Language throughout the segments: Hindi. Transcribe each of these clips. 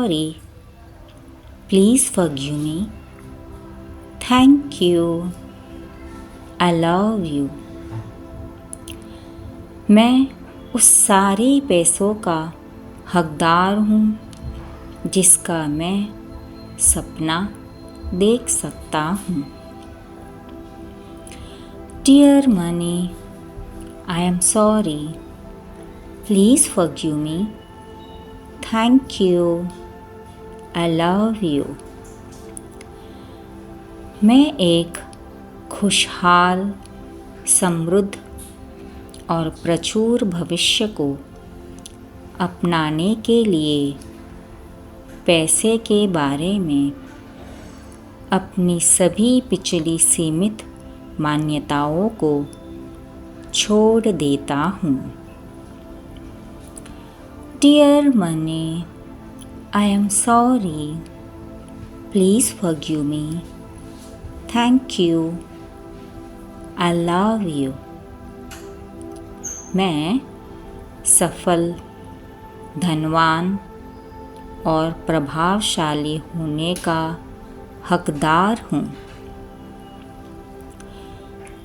sorry. Please forgive me. Thank you. I love you. मैं उस सारे पैसों का हकदार हूँ जिसका मैं सपना देख सकता हूँ। Dear money, I am sorry. Please forgive me. Thank you. I love you. मैं एक खुशहाल, समृद्ध और प्रचुर भविष्य को अपनाने के लिए पैसे के बारे में अपनी सभी पिछली सीमित मान्यताओं को छोड़ देता हूँ। Dear money, I am sorry. Please forgive me. Thank you. I love you. मैं सफल, धनवान और प्रभावशाली होने का हकदार हूँ।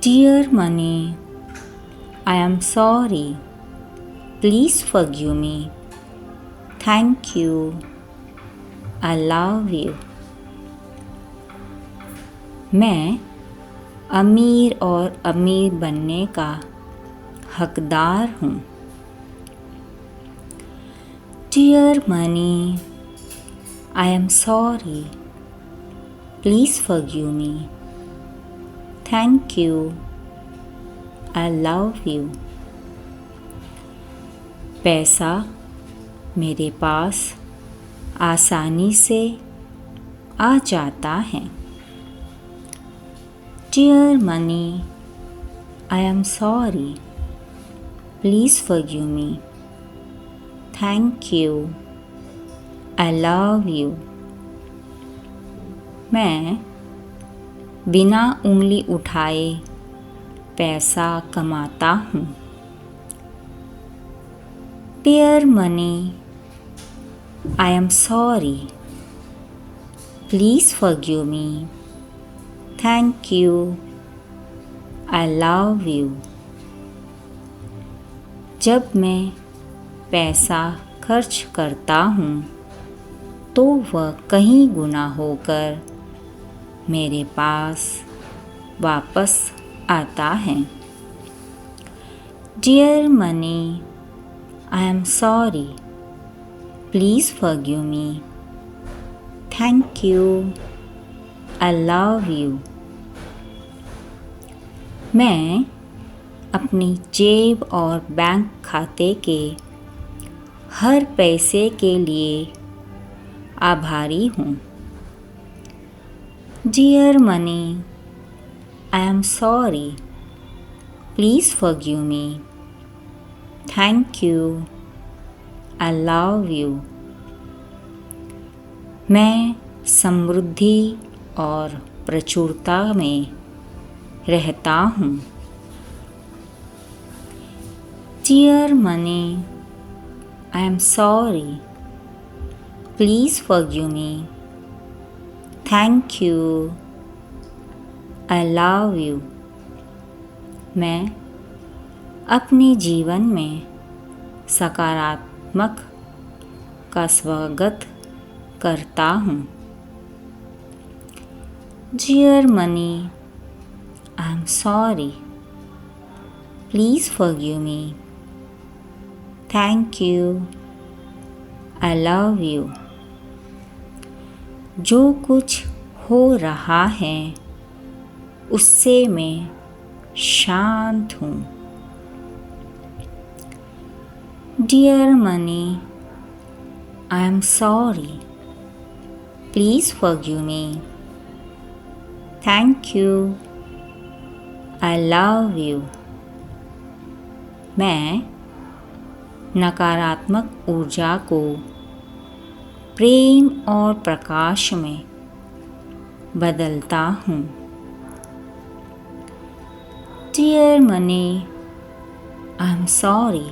Dear money, I am sorry. Please forgive me. Thank you. I love you. मैं अमीर और अमीर बनने का हकदार हूँ। Dear money, I am sorry. Please forgive me. Thank you. I love you. पैसा मेरे पास आसानी से आ जाता है। Dear money, I am sorry. Please forgive me. Thank you. I love you. मैं बिना उंगली उठाए पैसा कमाता हूँ। Dear money, I am sorry. Please forgive me. Thank you. I love you. जब मैं पैसा खर्च करता हूँ तो वह कहीं गुना होकर मेरे पास वापस आता है। Dear money, I am sorry. Please forgive me. Thank you. I love you. मैं अपनी जेब और बैंक खाते के हर पैसे के लिए आभारी हूँ। Dear money, I am sorry. Please forgive me. Thank you. I love you. मैं समृद्धि और प्रचुरता में रहता हूँ। Dear money, I am sorry. Please forgive me. Thank you. I love you. मैं अपने जीवन में सकारात्मक का स्वागत करता हूँ। Dear money, I am sorry. Please forgive me. Thank you. I love you. जो कुछ हो रहा है उससे मैं शांत हूँ। Dear money, I am sorry. Please forgive me. Thank you. I love you. मैं नकारात्मक ऊर्जा को प्रेम और प्रकाश में बदलता हूँ। Dear money, I am sorry.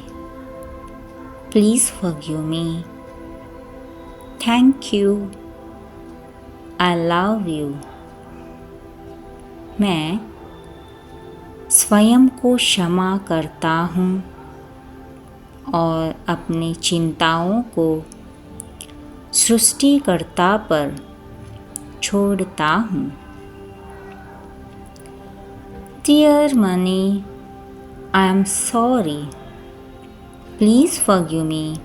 Please forgive me. Thank you, I love you. मैं स्वयं को क्षमा करता हूँ और अपनी चिंताओं को सृष्टिकर्ता पर छोड़ता हूँ। Dear money, I am sorry, please forgive me.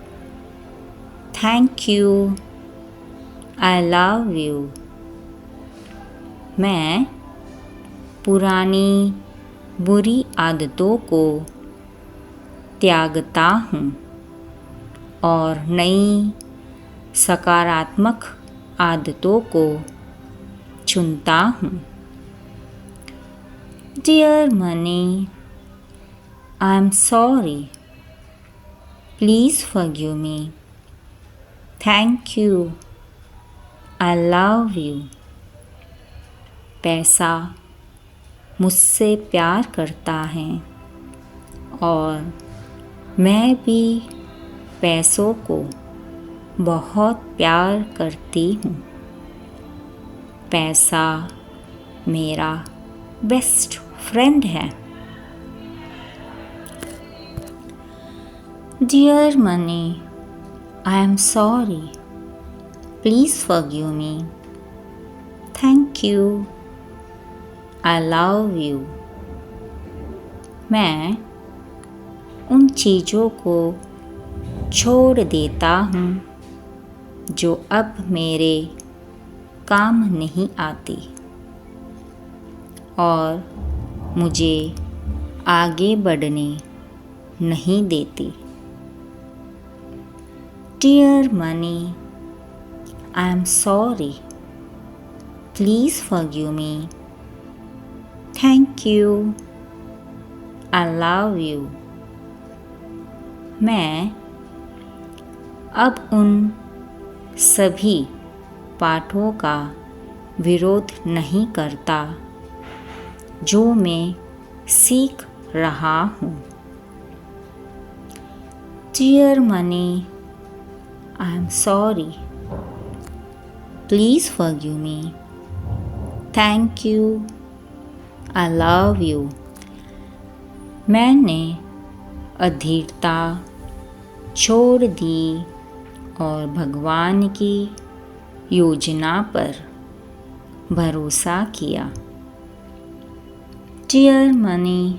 Thank you, I love you. मैं पुरानी बुरी आदतों को त्यागता हूँ और नई सकारात्मक आदतों को चुनता हूँ। Dear money, I am sorry, please forgive me. Thank you, I love you. पैसा मुझसे प्यार करता है और मैं भी पैसों को बहुत प्यार करती हूँ। पैसा मेरा बेस्ट फ्रेंड है। Dear money, I am sorry, please forgive me. Thank you, I love you. मैं उन चीज़ों को छोड़ देता हूँ जो अब मेरे काम नहीं आती और मुझे आगे बढ़ने नहीं देती। Dear money, I am sorry, please forgive me. Thank you, I love you. मैं अब उन सभी पाठों का विरोध नहीं करता जो मैं सीख रहा हूँ। Dear money, I am sorry, please forgive me. Thank you, I love you. मैंने अधीरता छोड़ दी और भगवान की योजना पर भरोसा किया। Dear money,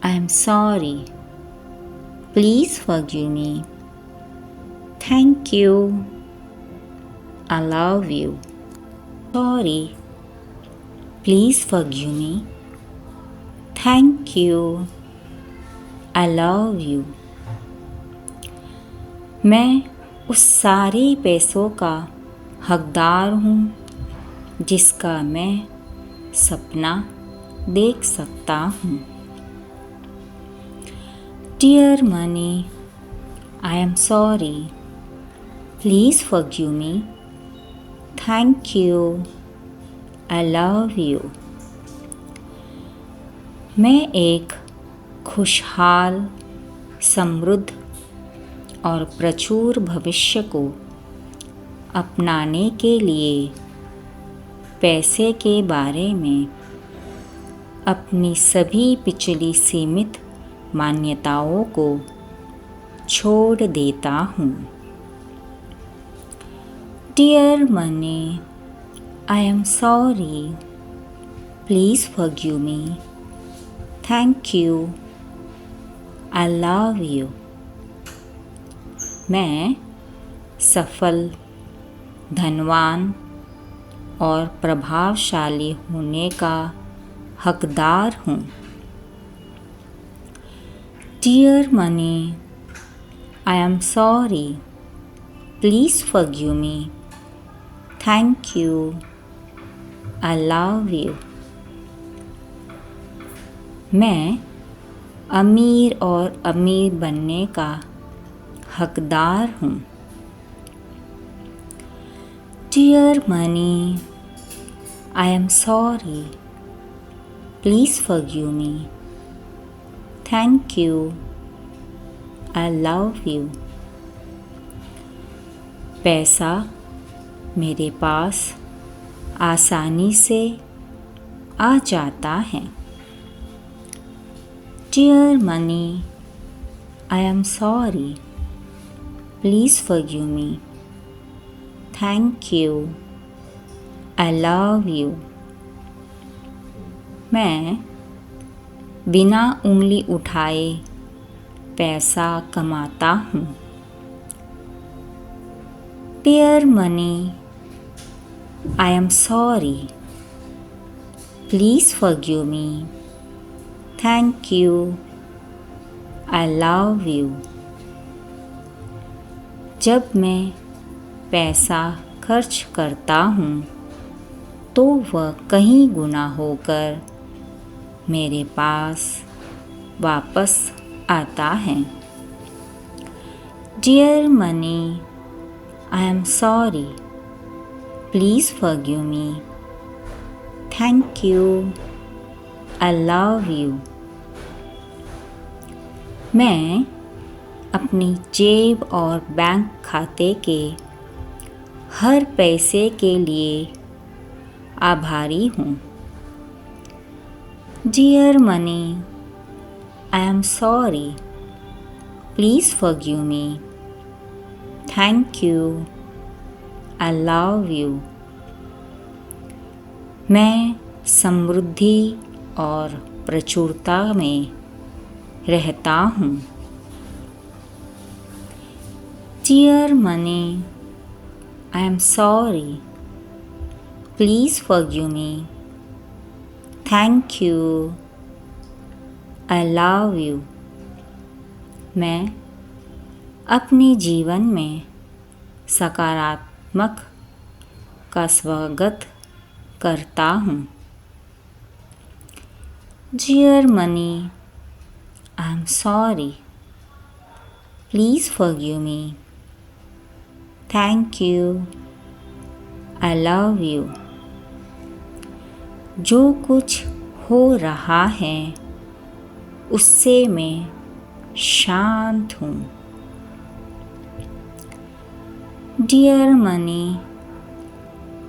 I am sorry, please forgive me. Thank you, I love you. Sorry, please forgive me. Thank you, I love you. मैं उस सारे पैसों का हकदार हूँ जिसका मैं सपना देख सकता हूँ। Dear money, I am sorry, please forgive me. Thank you, I love you. मैं एक खुशहाल, समृद्ध और प्रचुर भविष्य को अपनाने के लिए पैसे के बारे में अपनी सभी पिछली सीमित मान्यताओं को छोड़ देता हूँ। Dear money, I am sorry, please forgive me. Thank you, I love you. मैं सफल, धनवान और प्रभावशाली होने का हकदार हूँ। Dear money, I am sorry, please forgive me. Thank you, I love you. मैं अमीर और अमीर बनने का हकदार हूँ। Dear money, I am sorry, please forgive me. Thank you, I love you. पैसा मेरे पास आसानी से आ जाता है। Dear money, I am sorry. Please forgive me. Thank you. I love you. मैं बिना उंगली उठाए पैसा कमाता हूँ। Dear money, I am sorry. Please forgive me. Thank you. I love you. जब मैं पैसा खर्च करता हूँ तो वह कहीं गुना होकर मेरे पास वापस आता है। Dear money, I am sorry. Please forgive me. Thank you. I love you. मैं अपनी जेब और बैंक खाते के हर पैसे के लिए आभारी हूँ। Dear money, I am sorry. Please forgive me. Thank you. I love you. मैं समृद्धि और प्रचुरता में रहता हूँ। Dear money, I am sorry. Please forgive me. Thank you. I love you. मैं अपने जीवन में सकारात्मक का स्वागत करता हूँ। Dear money, I am sorry. Please forgive me. Thank you. I love you. जो कुछ हो रहा है उससे मैं शांत हूँ। Dear money,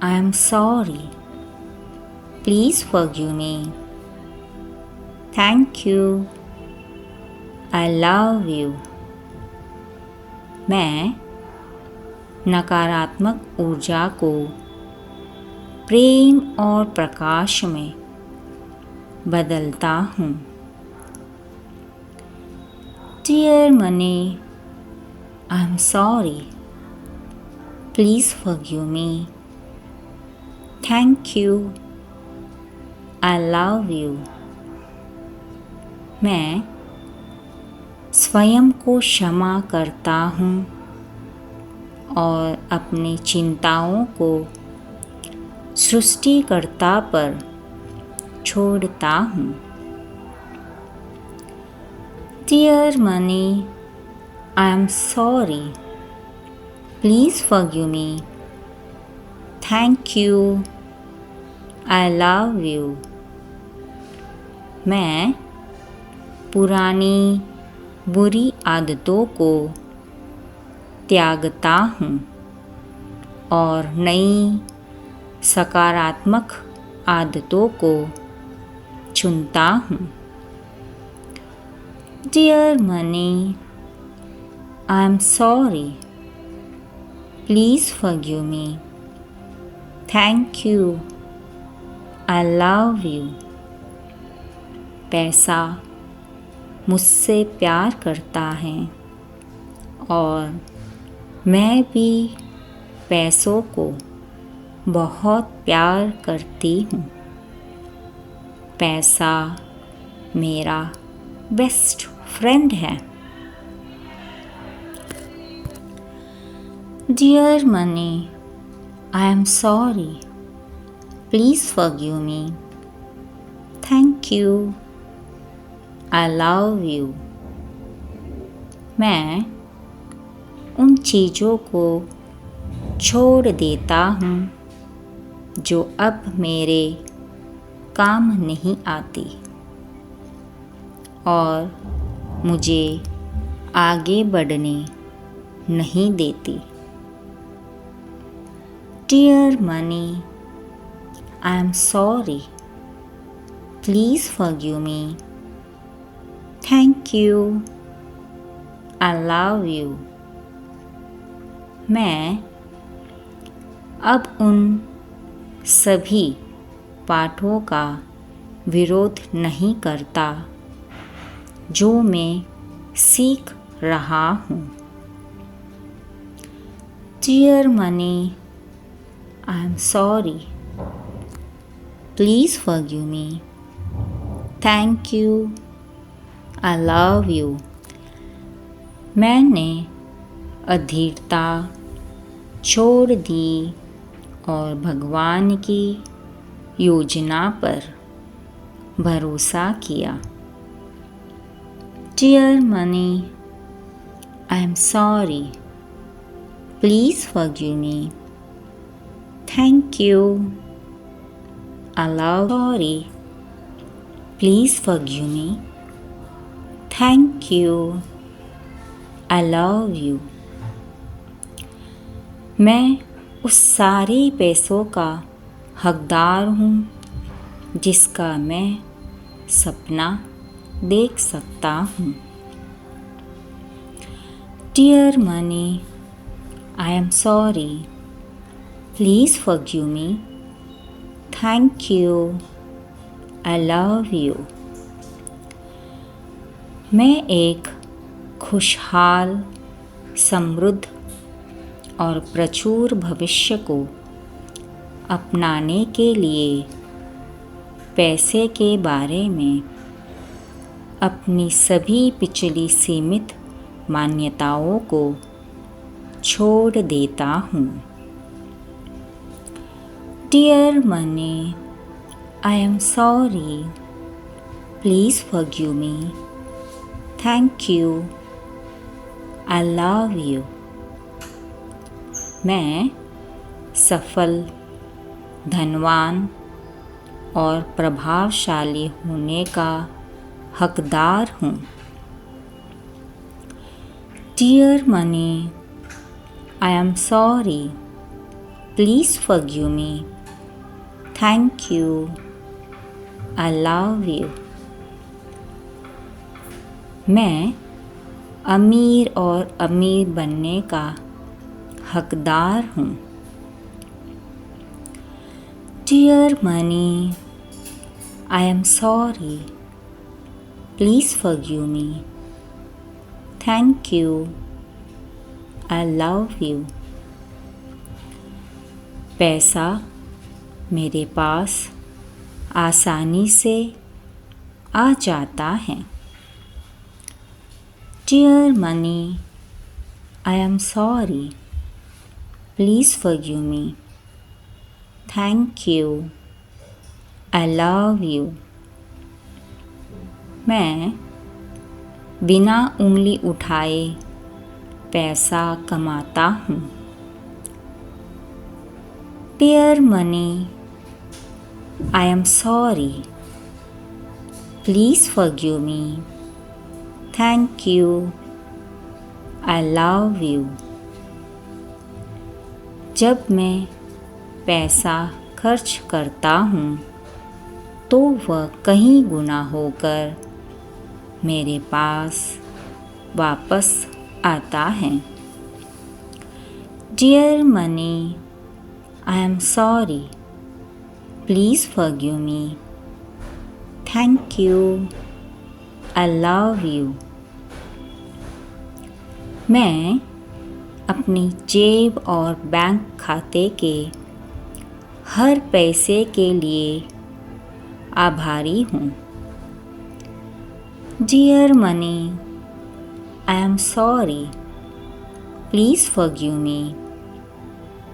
I am sorry. Please forgive me. Thank you. I love you. मैं नकारात्मक ऊर्जा को प्रेम और प्रकाश में बदलता हूँ। Dear money, I am sorry. Please forgive me. Thank you. I love you. मैं स्वयं को क्षमा करता हूँ और अपनी चिंताओं को सृष्टिकर्ता पर छोड़ता हूँ। Dear money, I am sorry. Please forgive me. Thank you. I love you. मैं पुरानी बुरी आदतों को त्यागता हूँ और नई सकारात्मक आदतों को चुनता हूँ। Dear money, I am sorry. Please forgive me. Thank you. I love you. पैसा मुझसे प्यार करता है और मैं भी पैसों को बहुत प्यार करती हूँ। पैसा मेरा बेस्ट फ्रेंड है। Dear money, I am sorry. Please forgive me. Thank you. I love you. मैं उन चीज़ों को छोड़ देता हूँ जो अब मेरे काम नहीं आती और मुझे आगे बढ़ने नहीं देती। Dear money, I am sorry. Please forgive me. Thank you. I love you. मैं अब उन सभी पाठों का विरोध नहीं करता जो मैं सीख रहा हूँ। Dear money, I am sorry. Please forgive me. Thank you. I love you. मैंने अधीरता छोड़ दी और भगवान की योजना पर भरोसा किया। Dear money, I am sorry. Please forgive me. Thank you. I love sorry. Please forgive me. Thank you. I love you. मैं उस सारे पैसों का हकदार हूँ जिसका मैं सपना देख सकता हूँ। Dear money, I am sorry. Please forgive me. Thank you. I love you. मैं एक खुशहाल, समृद्ध और प्रचुर भविष्य को अपनाने के लिए पैसे के बारे में अपनी सभी पिछली सीमित मान्यताओं को छोड़ देता हूँ। Dear money, I am sorry. Please forgive me. Thank you. I love you. मैं सफल, धनवान और प्रभावशाली होने का हकदार हूँ। Dear money, I am sorry. Please forgive me. Thank you. I love you. मैं अमीर और अमीर बनने का हकदार हूँ। Dear money, I am sorry. Please forgive me. Thank you. I love you. पैसा मेरे पास आसानी से आ जाता है। Dear money, I am sorry. Please forgive me. Thank you. I love you. मैं बिना उंगली उठाए पैसा कमाता हूँ। Dear money, I am sorry. Please forgive me. Thank you. I love you. जब मैं पैसा खर्च करता हूँ तो वह कहीं गुना होकर मेरे पास वापस आता है। Dear money, I am sorry. Please forgive me. Thank you. I love you. मैं अपनी जेब और बैंक खाते के हर पैसे के लिए आभारी हूँ। Dear money, I am sorry. Please forgive me.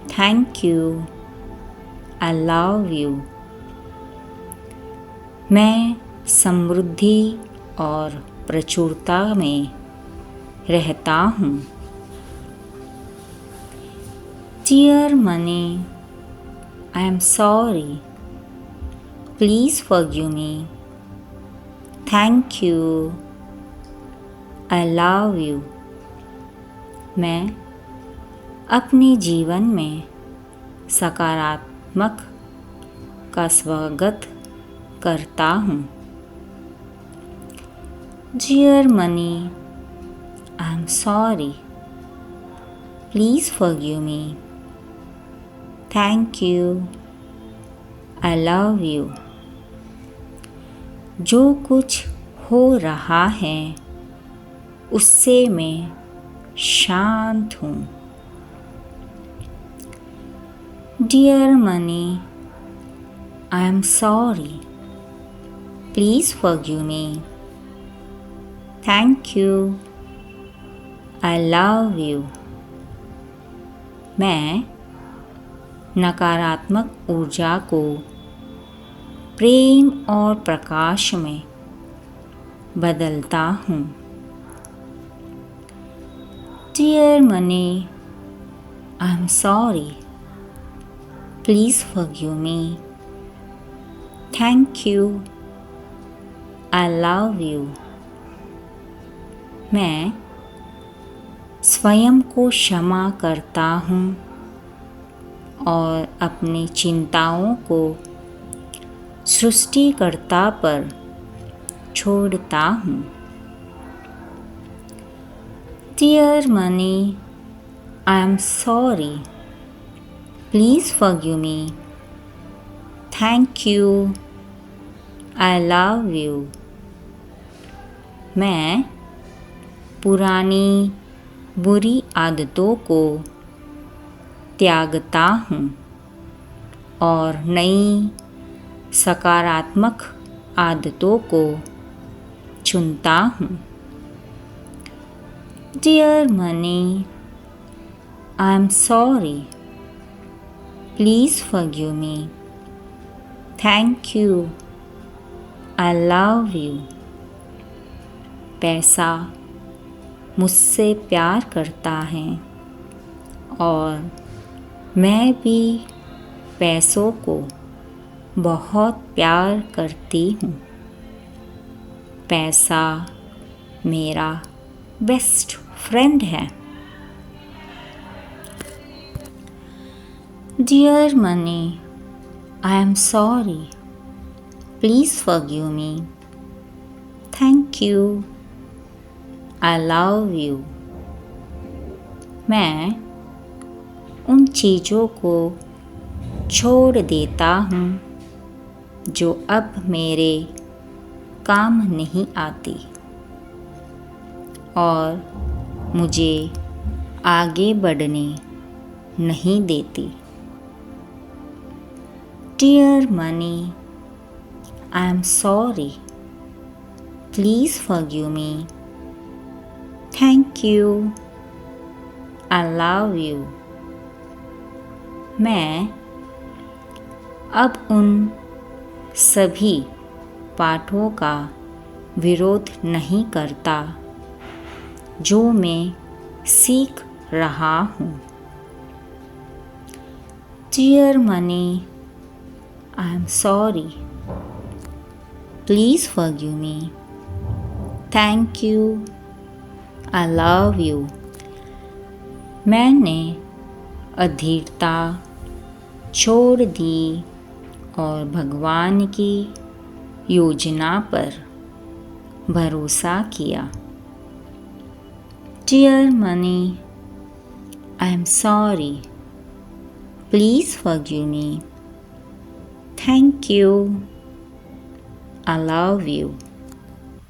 Thank you. I love you. मैं समृद्धि और प्रचुरता में रहता हूँ। Dear money, I am sorry. Please forgive me. Thank you. I love you. मैं अपने जीवन में सकारात्मक का स्वागत करता हूँ। Dear money, I am sorry, please forgive me, thank you, I love you. जो कुछ हो रहा है उससे मैं शांत हूँ। Dear money, I am sorry, please forgive me, thank you, I love you. मैं नकारात्मक ऊर्जा को प्रेम और प्रकाश में बदलता हूँ। Dear money, I am sorry, please forgive me, thank you, I love you. मैं स्वयं को क्षमा करता हूँ और अपनी चिंताओं को सृष्टिकर्ता पर छोड़ता हूँ। Dear money, I am sorry, please forgive me, thank you, I love you. मैं पुरानी बुरी आदतों को त्यागता हूँ और नई सकारात्मक आदतों को चुनता हूँ। Dear money, I am sorry, please forgive me, thank you, I love you. पैसा मुझसे प्यार करता है और मैं भी पैसों को बहुत प्यार करती हूँ। पैसा मेरा बेस्ट फ्रेंड है। Dear money, I am sorry, please forgive me, thank you, I love you. मैं उन चीज़ों को छोड़ देता हूँ जो अब मेरे काम नहीं आती और मुझे आगे बढ़ने नहीं देती। Dear money, I am sorry, please forgive me, thank you, I love you. मैं अब उन सभी पाठों का विरोध नहीं करता जो मैं सीख रहा हूँ। Dear money, I am sorry, please forgive me, thank you, I love you. मैंने अधीरता छोड़ दी और भगवान की योजना पर भरोसा किया। Dear money, I am sorry, please forgive me, thank you, I love you.